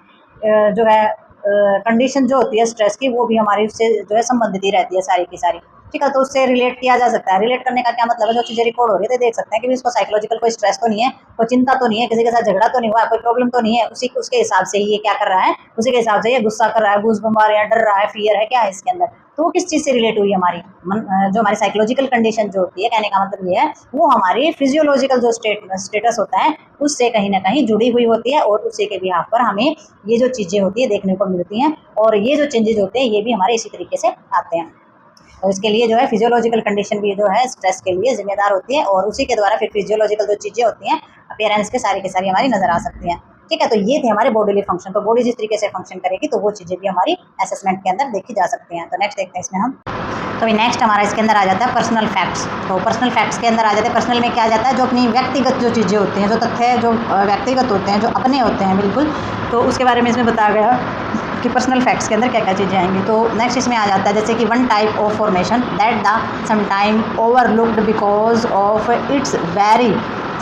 जो है कंडीशन जो होती है स्ट्रेस की वो भी हमारी उससे जो है संबंधित ही रहती है सारी की सारी। ठीक है, तो उससे रिलेट किया जा सकता है। रिलेट करने का क्या मतलब है, जो चीज़ें रिकॉर्ड हो रही है तो देख सकते हैं कि इसको साइकोलॉजिकल कोई स्ट्रेस तो नहीं है, कोई चिंता तो नहीं है, किसी के साथ झगड़ा तो नहीं हुआ, कोई प्रॉब्लम तो नहीं है, उसके हिसाब से ही ये क्या कर रहा है, उसी के हिसाब से ये गुस्सा कर रहा है, गूज बम्बार है, डर रहा है, फियर है, क्या है इसके अंदर। तो वो किस चीज़ से रिलेट हुई हमारी जो हमारी साइकोलॉजिकल कंडीशन जो होती है, कहने का मतलब ये है वो हमारी फिजियोलॉजिकल जो स्टेटस होता है उससे कहीं ना कहीं जुड़ी हुई होती है, और उसी के बिहाफ पर हमें ये जो चीज़ें होती है देखने को मिलती हैं, और ये जो चेंजेस होते हैं ये भी हमारे इसी तरीके से आते हैं। तो इसके लिए जो है फिजियोलॉजिकल कंडीशन भी जो है स्ट्रेस के लिए जिम्मेदार होती है, और उसी के द्वारा फिर फिजियोलॉजिकल जो चीज़ें होती हैं अपीयरेंस के सारी हमारी नजर आ सकती हैं। ठीक है, तो ये थे हमारे बॉडीली फंक्शन। तो बॉडी जिस तरीके से फंक्शन करेगी तो वो चीज़ें भी हमारी असेसमेंट के अंदर देखी जा सकती हैं। तो नेक्स्ट देखते हैं इसमें हम। तो नेक्स्ट हमारा इसके अंदर आ जाता है पर्सनल फैक्ट्स। तो पर्सनल फैक्ट्स के अंदर आ जाते हैं, पर्सनल में क्या आ जाता है, जो अपनी व्यक्तिगत जो चीज़ें होती हैं, जो तथ्य जो व्यक्तिगत होते हैं, जो अपने होते हैं बिल्कुल, तो उसके बारे में इसमें बताया गया कि पर्सनल फैक्ट्स के अंदर क्या क्या चीज़ें आएंगी। तो नेक्स्ट इसमें आ जाता है जैसे कि one type of formation that the sometime overlooked because of its very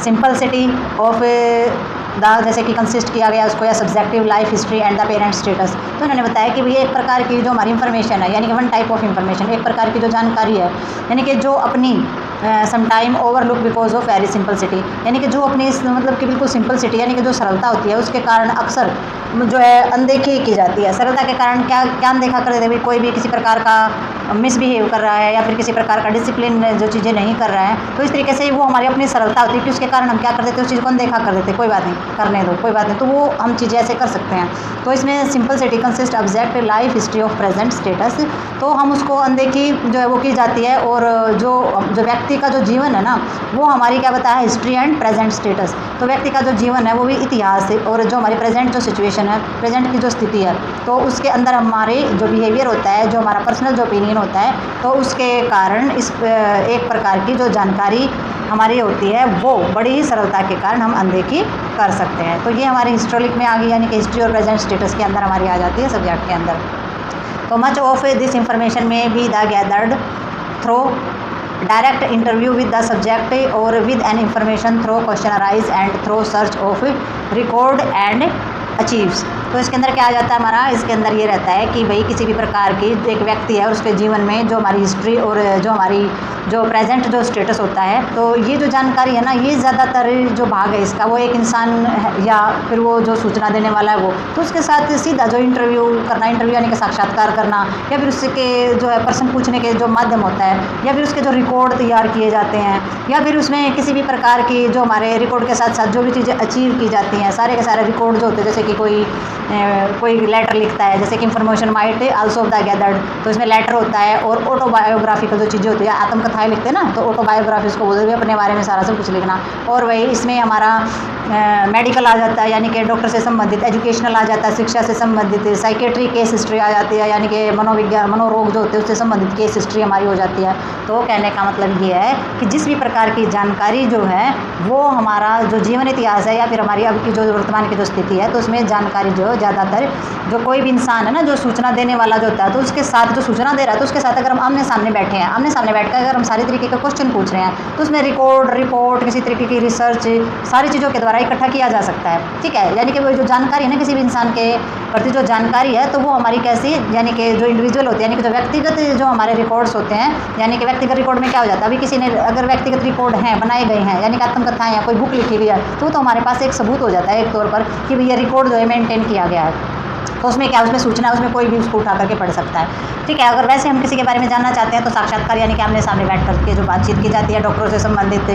simplicity of जैसे कि कंसिस्ट किया गया उसको, या subjective life history and the parent status. तो उन्होंने बताया कि भैया एक प्रकार की जो हमारी इन्फॉर्मेशन है, यानी कि वन टाइप ऑफ इन्फॉर्मेशन, एक प्रकार की जो जानकारी है, यानी कि जो अपनी sometime overlook because of very simplicity, यानी कि जो अपनी मतलब कि बिल्कुल सिंपलिसिटी यानी कि जो सरलता होती है उसके कारण अक्सर जो है अनदेखी की जाती है। सरलता के कारण क्या क्या अनदेखा कर देते हैं, कोई भी किसी प्रकार का मिसबिहेव कर रहा है या फिर किसी प्रकार का डिसिप्लिन जो चीज़ें नहीं कर रहा है, तो इस तरीके से वो हमारी अपनी सरलता होती है कि उसके कारण हम क्या कर देते हैं, उस चीज़ को अनदेखा कर देते हैं, कोई बात नहीं करने दो, कोई बात नहीं, तो वो हम चीज़ें ऐसे कर सकते हैं। तो इसमें simplicity consist object life history of present status, तो हम उसको अनदेखी जो है वो की जाती है, और जो व्यक्ति का जो जीवन है ना वो हमारी क्या बताया, हिस्ट्री एंड प्रेजेंट स्टेटस। तो व्यक्ति का जो जीवन है वो भी इतिहास है, और जो हमारी प्रेजेंट जो सिचुएशन है, प्रेजेंट की जो स्थिति है, तो उसके अंदर हमारे जो बिहेवियर होता है, जो हमारा पर्सनल जो ओपिनियन होता है, तो उसके कारण इस एक प्रकार की जो जानकारी हमारी होती है वो बड़ी ही सरलता के कारण हम अनदेखी कर सकते हैं। तो ये हमारे हिस्टोरिक में आ गई, यानी कि हिस्ट्री और प्रेजेंट स्टेटस के अंदर हमारी आ जाती है सब्जेक्ट के अंदर। तो much of this information may be the gathered through direct interview with the subject और with an information through questionnaires and through search of record and archives. तो इसके अंदर क्या आ जाता है हमारा, इसके अंदर ये रहता है कि भाई किसी भी प्रकार की एक व्यक्ति है और उसके जीवन में जो हमारी हिस्ट्री और जो हमारी जो प्रेजेंट जो स्टेटस होता है, तो ये जो जानकारी है ना, ये ज़्यादातर जो भाग है इसका वो एक इंसान या फिर वो जो सूचना देने वाला है वो, तो उसके साथ सीधा जो इंटरव्यू करना, इंटरव्यू यानी कि साक्षात्कार करना, या फिर उसके जो है प्रश्न पूछने के जो माध्यम होता है, या फिर उसके जो रिकॉर्ड तैयार किए जाते हैं, या फिर उसमें किसी भी प्रकार की जो हमारे रिकॉर्ड के साथ साथ जो भी चीज़ें अचीव की जाती हैं, सारे के सारे रिकॉर्ड जो होते हैं, जैसे कि कोई लेटर लिखता है, जैसे कि information might also of the gathered, तो इसमें लेटर होता है, और ऑटोबायोग्राफिकल जो चीज़ें होती है, आत्मकथाएं लिखते हैं ना, तो ऑटोबायोग्राफी उसको बोलते हुए अपने बारे में सारा सब कुछ लिखना। और वही इसमें हमारा मेडिकल आ जाता है, यानी कि डॉक्टर से संबंधित, एजुकेशनल आ जाता है, शिक्षा से संबंधित, साइकेट्री केस हिस्ट्री आ जाती है, यानी कि मनोविज्ञान मनोरोग जो होते हैं उससे संबंधित केस हिस्ट्री हमारी हो जाती है। तो कहने का मतलब ये है कि जिस भी प्रकार की जानकारी जो है वो हमारा जो जीवन इतिहास है, या फिर हमारी अब की जो वर्तमान की जो स्थिति है, तो उसमें जानकारी जो ज़्यादातर जो कोई भी इंसान है ना, जो सूचना देने वाला जो होता है, तो उसके साथ जो सूचना दे रहा है, तो उसके साथ अगर हम आमने सामने बैठे हैं, आमने सामने बैठकर अगर हम सारी तरीके के क्वेश्चन पूछ रहे हैं, तो उसमें रिपोर्ट किसी तरीके की रिसर्च सारी चीज़ों के द्वारा इकट्ठा किया जा सकता है। ठीक है, यानी कि वो जो जानकारी है ना किसी भी इंसान के प्रति जो जानकारी है, तो वो हमारी कैसी, यानी कि जो इंडिविजुअल होती है, यानी कि जो व्यक्तिगत जो हमारे रिकॉर्ड्स होते हैं, यानी कि व्यक्तिगत रिकॉर्ड में क्या हो जाता है, अभी किसी ने अगर व्यक्तिगत रिकॉर्ड हैं बनाए गए हैं, यानी कि आत्मकथाएं या कोई बुक लिखी गई है, तो हमारे पास एक सबूत हो जाता है एक तौर पर कि भैया रिकॉर्ड जो है मेंटेन किया गया है। तो उसमें क्या, उसमें सूचना है, उसमें कोई भी उसको उठा करके पढ़ सकता है। ठीक है, अगर वैसे हम किसी के बारे में जानना चाहते हैं तो साक्षात्कार यानी कि आमने सामने बैठ करके जो बातचीत की जाती है डॉक्टरों से संबंधित,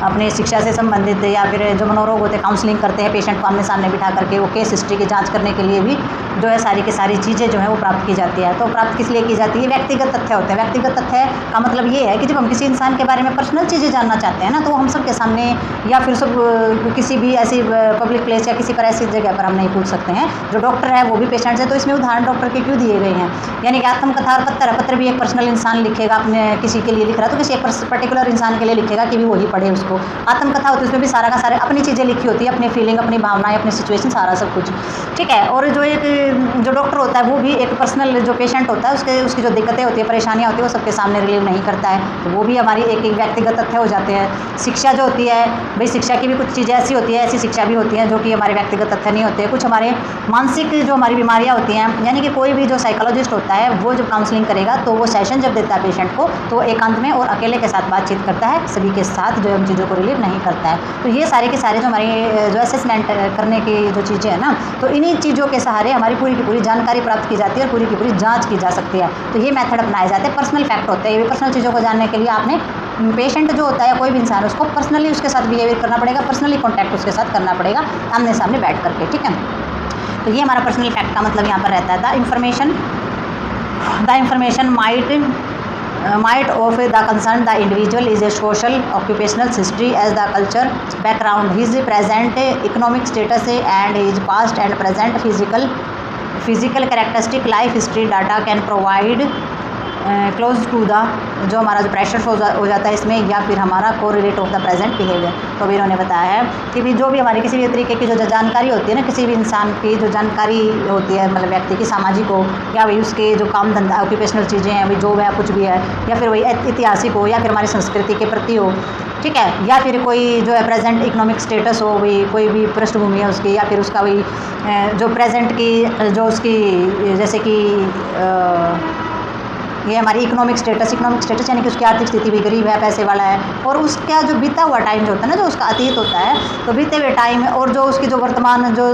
अपनी शिक्षा से संबंधित, या फिर जो मनोरोग होते हैं काउंसलिंग करते हैं पेशेंट को आमने सामने बिठा करके, वो केस हिस्ट्री की जांच करने के लिए भी जो है सारी की सारी चीज़ें जो है वो प्राप्त की जाती है। तो प्राप्त किस लिए की जाती है, व्यक्तिगत तथ्य होते हैं। व्यक्तिगत तथ्य का मतलब ये है कि जब हम किसी इंसान के बारे में पर्सनल चीज़ें जानना चाहते हैं ना, तो हम सब के सामने या फिर सब किसी भी ऐसी पब्लिक प्लेस या किसी पर ऐसी जगह पर हम नहीं पूछ सकते हैं। जो डॉक्टर है वो भी पेशेंट है, तो इसमें उदाहरण डॉक्टर के क्यों दिए गए हैं, यानी कि आत्मकथा और पत्र है, पत्र भी एक पर्सनल इंसान लिखेगा, अपने किसी के लिए लिख रहा है तो किसी एक पर्टिकुलर इंसान के लिए लिखेगा कि भी वही पढ़े उसको। आत्मकथा होती है उसमें भी सारा का सारे अपनी चीज़ें लिखी होती है, अपनी फीलिंग, अपनी भावनाएं, अपनी सिचुएशन, सारा सब कुछ। ठीक है, और जो डॉक्टर होता है वो भी एक पर्सनल जो पेशेंट होता है उसकी जो दिक्कतें होती है, परेशानियाँ होती है, वो सबके सामने रिलीव नहीं करता है, तो वो भी हमारी एक व्यक्तिगत तथ्य हो जाते हैं। शिक्षा जो होती है भाई, शिक्षा की भी कुछ चीज़ें ऐसी होती है, ऐसी शिक्षा भी होती हैं जो कि हमारे व्यक्तिगत तथ्य नहीं होते हैं। कुछ हमारे मानसिक जो हमारी बीमारियाँ होती हैं, यानी कि कोई भी जो साइकोलॉजिस्ट होता है वो जब काउंसलिंग करेगा तो वो सेशन जब देता है पेशेंट को तो एकांत में और अकेले के साथ बातचीत करता है, सभी के साथ जो है उन चीज़ों को रिलेट नहीं करता है। तो ये सारे के सारे जो हमारी जो असेसमेंट करने की जो चीज़ें हैं ना, तो इन्हीं चीज़ों के सहारे हमारी पूरी की पूरी जानकारी प्राप्त की जाती है और पूरी की पूरी जाँच की जा सकती है। तो ये मेथड अपनाए जाते हैं। पर्सनल फैक्ट होते हैं, ये पर्सनल चीज़ों को जानने के लिए आपने पेशेंट जो होता है कोई भी इंसान उसको पर्सनली उसके साथ बिहेवियर करना पड़ेगा, पर्सनली कॉन्टैक्ट उसके साथ करना पड़ेगा आमने सामने बैठ करके, ठीक है। तो ये हमारा पर्सनल फैक्ट का मतलब यहाँ पर रहता है। The information might of the concern the individual is a social occupational history as the culture background, his present economic status and his past and present physical characteristic life history data can provide close to the जो हमारा जो pressure हो जाता है इसमें, या फिर हमारा correlate of the present behaviour. तो अभी इन्होंने बताया है कि भी जो भी हमारी किसी भी तरीके की जो जानकारी होती है ना, किसी भी इंसान की जो जानकारी होती है, मतलब व्यक्ति की सामाजिक हो या वही उसके जो काम धंधा ऑक्यूपेशनल चीज़ें हैं, वही जॉब है कुछ भी है, या फिर वही ऐतिहासिक हो या फिर हमारी संस्कृति के प्रति हो, ठीक है, या फिर कोई जो है प्रेजेंट इकोनॉमिक स्टेटस हो, वही कोई भी पृष्ठभूमि है उसकी, या फिर उसका वही जो प्रेजेंट की जो उसकी जैसे कि ये हमारी इकोनॉमिक स्टेटस यानी कि उसकी आर्थिक स्थिति भी गरीब है, पैसे वाला है, और उसका जो बीता हुआ टाइम जो होता है ना, जो उसका अतीत होता है, तो बीते हुए टाइम और जो उसकी जो वर्तमान जो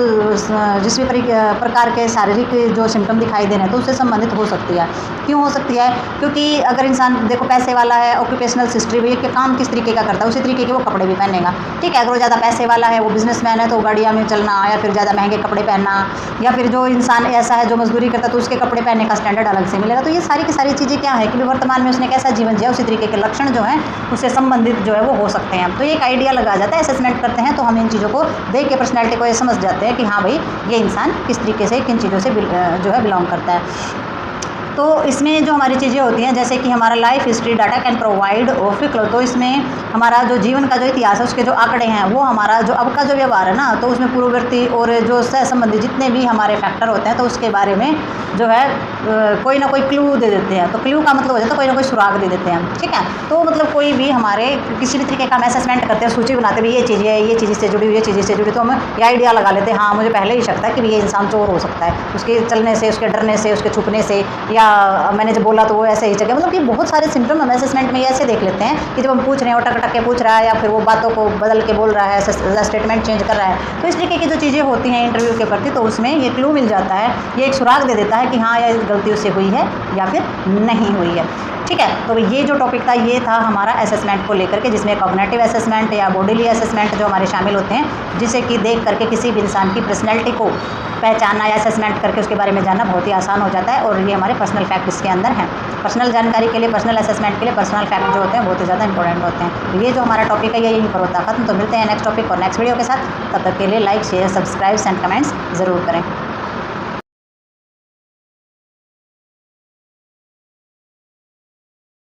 जिस भी प्रकार के शारीरिक जो सिम्टम दिखाई दे रहे हैं तो उससे संबंधित हो सकती है। क्यों हो सकती है? क्योंकि अगर इंसान देखो पैसे वाला है, ऑक्यूपेशनल हिस्ट्री भी कि काम किस तरीके का करता है उसी तरीके के वो कपड़े भी पहनेगा, ठीक है। अगर वो ज़्यादा पैसे वाला है, वो बिजनेसमैन है, तो गाड़ियाँ में चलना या फिर ज़्यादा महंगे कपड़े पहनना, या फिर जो इंसान ऐसा है जो मजदूरी करता है तो उसके कपड़े पहनने का स्टैंडर्ड अलग से मिलेगा। तो ये सारी की सारी चीज़ें क्या है कि वर्तमान में उसने कैसा जीवन जिया, उसी तरीके के लक्षण जो हैं उससे संबंधित जो है वो हो सकते हैं। तो एक आइडिया लगा जाता है, असेसमेंट करते हैं तो हम इन चीज़ों को देख के पर्सनैलिटी को ये समझ जाते हैं कि हाँ भाई ये इंसान किस तरीके से किन चीज़ों से जो है बिलोंग करता है। तो इसमें जो हमारी चीज़ें होती हैं जैसे कि हमारा life history data can provide official, तो इसमें हमारा जो जीवन का जो इतिहास है उसके जो आंकड़े हैं वो हमारा जो अब का जो व्यवहार है ना, तो उसमें पूर्ववर्ती और जो सह संबंधी जितने भी हमारे फैक्टर होते हैं तो उसके बारे में जो है कोई ना कोई क्लू दे देते हैं। तो क्लू का मतलब हो जाता है कोई ना कोई सुराग दे देते हैं, ठीक है। तो मतलब कोई भी हमारे किसी भी तरीके का हम असेसमेंट करते हैं, सूची बनाते हैं, ये चीज़ है, ये चीज़ इससे जुड़ी हुई, ये चीज़ इससे जुड़ी, तो हम ये आइडिया लगा लेते हैं हाँ मुझे पहले ही शक था कि ये इंसान चोर हो सकता है, उसके चलने से, उसके डरने से, उसके छुपने से, या मैंने जब बोला तो वो ऐसे ही जगह, मतलब कि बहुत सारे सिम्टम हम असेसमेंट में ऐसे देख लेते हैं कि जब हम पूछ रहे हैं, टक टक के पूछ रहा है या फिर वो बातों को बदल के बोल रहा है, स्टेटमेंट चेंज कर रहा है, तो इस तरीके की जो चीज़ें होती हैं इंटरव्यू के प्रति, तो उसमें ये क्लू मिल जाता है, ये एक सुराग दे देता है कि हाँ यह गलती उससे हुई है या फिर नहीं हुई है, ठीक है। तो ये जो टॉपिक था ये था हमारा असेसमेंट को लेकर के, जिसमें कॉग्निटिव असेसमेंट या बॉडीली असेसमेंट जो हमारे शामिल होते हैं, जिसे कि देख करके किसी भी इंसान की पर्सनैलिटी को पहचानना या असेसमेंट करके उसके बारे में जानना बहुत ही आसान हो जाता है। और ये हमारे पर्सनल फैक्ट इसके अंदर हैं। पर्सनल जानकारी के लिए, पर्सनल असेसमेंट के लिए पर्सनल फैक्ट जो होते हैं बहुत ही ज़्यादा इंपॉर्टेंट होते हैं। तो ये जो हमारा टॉपिक है ये यहीं पर होता है खत्म। तो मिलते हैं नेक्स्ट टॉपिक और नेक्स्ट वीडियो के साथ, तब तक के लिए like share subscribe and comments ज़रूर करें।